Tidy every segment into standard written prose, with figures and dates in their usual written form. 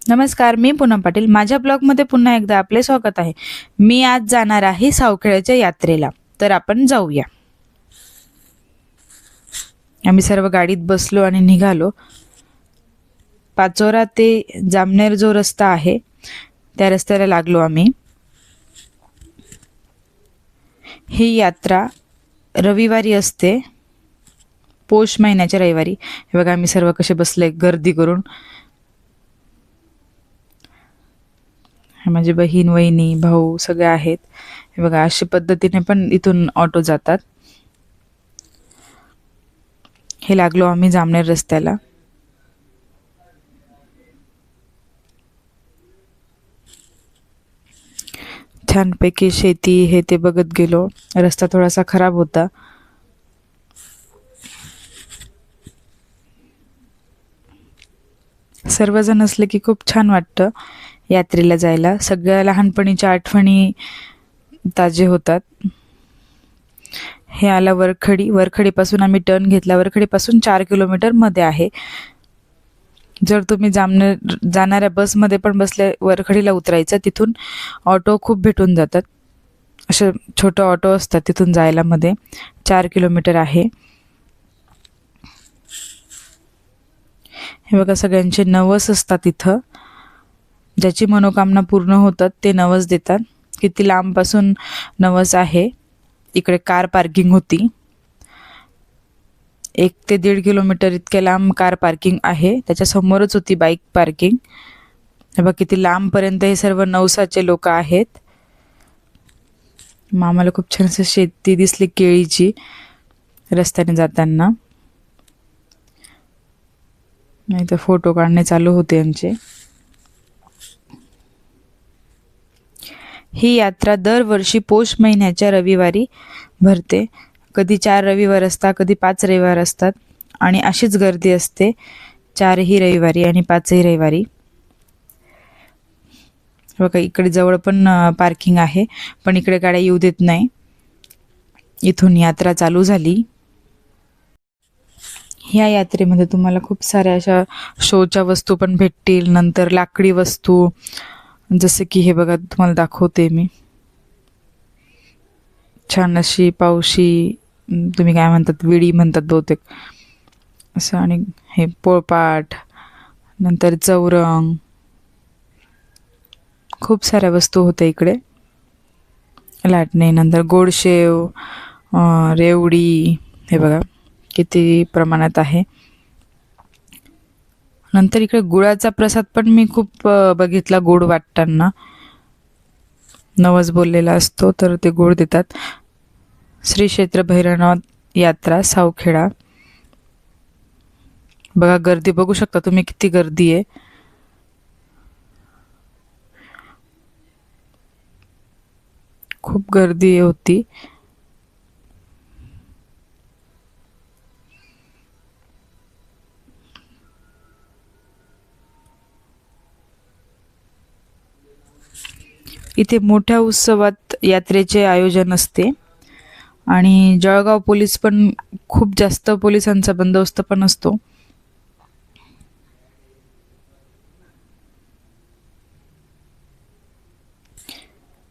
नमस्कार, मी पूनम पाटील. माझ्या ब्लॉगमध्ये पुन्हा एकदा आपले स्वागत आहे. मी आज जाणार आहे सावखेड्याच्या यात्रेला. तर आपण जाऊया. आम्ही सर्व गाडीत बसलो आणि निघालो. पाचोरा ते जामनेर जो रस्ता आहे त्या रस्त्याला लागलो आम्ही. ही यात्रा रविवारी असते, पौष महिन्याच्या रविवारी. हे बघा आम्ही सर्व कसे बसले गर्दी करून. माझी बहीण, वहिनी, भाऊ सगळे आहेत. हे बघा अशा पद्धतीने पण इथून ऑटो जातात. हे लागलो आम्ही जामनेर रस्त्याला. छानपैकी शेती हे ते बघत गेलो. रस्ता थोडासा खराब होता. सर्वजण असले की खूप छान वाटतं यात्रेला जायला. सगळ्या लहानपणीच्या आठवणी ताजे होतात. हे आला वरखडी. वरखडीपासून आम्ही टर्न घेतला. वरखडीपासून 4 किलोमीटर मध्ये आहे. जर तुम्ही जामनेर जाणाऱ्या बसमध्ये पण बसले, वरखडीला उतरायचं. तिथून ऑटो खूप भेटून जातात. असे छोटे ऑटो असतात तिथून जायला मध्ये. 4 किलोमीटर आहे. हे बघा सगळ्यांचे नवस असतात इथं. ज्याची मनोकामना पूर्ण होतात ते नवस देतात. किती लांबपासून नवस आहे. इकडे कार पार्किंग होती. 1 ते 1.5 किलोमीटर इतक्या लांब कार पार्किंग आहे. त्याच्या समोरच होती बाईक पार्किंग. हे बघा किती लांबपर्यंत हे सर्व नवसाचे लोक आहेत. आम्हाला खूप छान असं शेती दिसली केळीची रस्त्याने जाताना. नाही तर फोटो काढणे चालू होते यांचे. ही यात्रा दरवर्षी पौष महिन्याच्या रविवारी भरते. कधी 4 रविवार असतात, कधी 5 रविवार असतात. आणि अशीच गर्दी असते 4ही रविवारी आणि 5ही रविवारी. बघा इकडे जवळ पण पार्किंग आहे, पण इकडे गाड्या येऊ देत नाही. इथून यात्रा चालू झाली. ह्या यात्रेमध्ये तुम्हाला खूप साऱ्या अशा शोच्या वस्तू पण भेटतील. नंतर लाकडी वस्तू, जसे की हे बघा तुम्हाला दाखवते मी. छान अशी पावशी, तुम्ही काय म्हणतात, विडी म्हणतात बहुतेक असं. आणि हे पोळपाट, नंतर चौरंग, खूप साऱ्या वस्तू होत्या इकडे. लाटणे, नंतर गोडशेव, रेवडी, हे बघा किती प्रमाणात आहे. नंतर इकडे गुळाचा प्रसाद पण मी खूप बघितला. गोड वाटताना नवस बोललेला असतो तर ते गोड देतात. श्री क्षेत्र भैरवनाथ यात्रा सावखेडा. बघा गर्दी बघू शकता तुम्ही किती गर्दी आहे. खूप गर्दी होती. इथे मोठ्या उत्सवात यात्रेचे आयोजन असते. आणि जळगाव पोलीस पण, खूप जास्त पोलिसांचा बंदोबस्त पण असतो.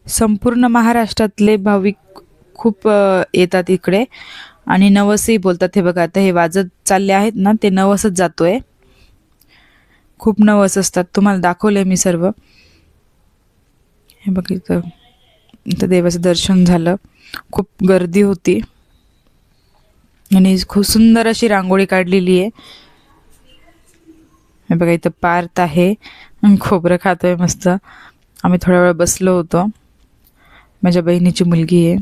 संपूर्ण महाराष्ट्रातले भाविक खूप येतात इकडे आणि नवसही बोलतात. हे बघा आता हे वाजत चालले आहेत ना, ते नवसच जातोय. खूप नवस असतात, तुम्हाला दाखवले मी सर्व. हे बघ इथं देवाचं दर्शन झालं. खूप गर्दी होती आणि खूप सुंदर अशी रांगोळी काढलेली आहे. हे बघा इथं पार्थ आहे, खोबरं खातोय मस्त. आम्ही थोडा वेळ बसलो होतो. माझ्या बहिणीची मुलगी आहे.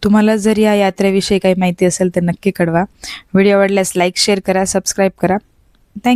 तुम्हाला जर या यात्रेविषयी काही माहिती असेल तर नक्की कळवा. व्हिडिओ आवडल्यास लाईक, शेअर करा, सबस्क्राईब करा. थँक्यू.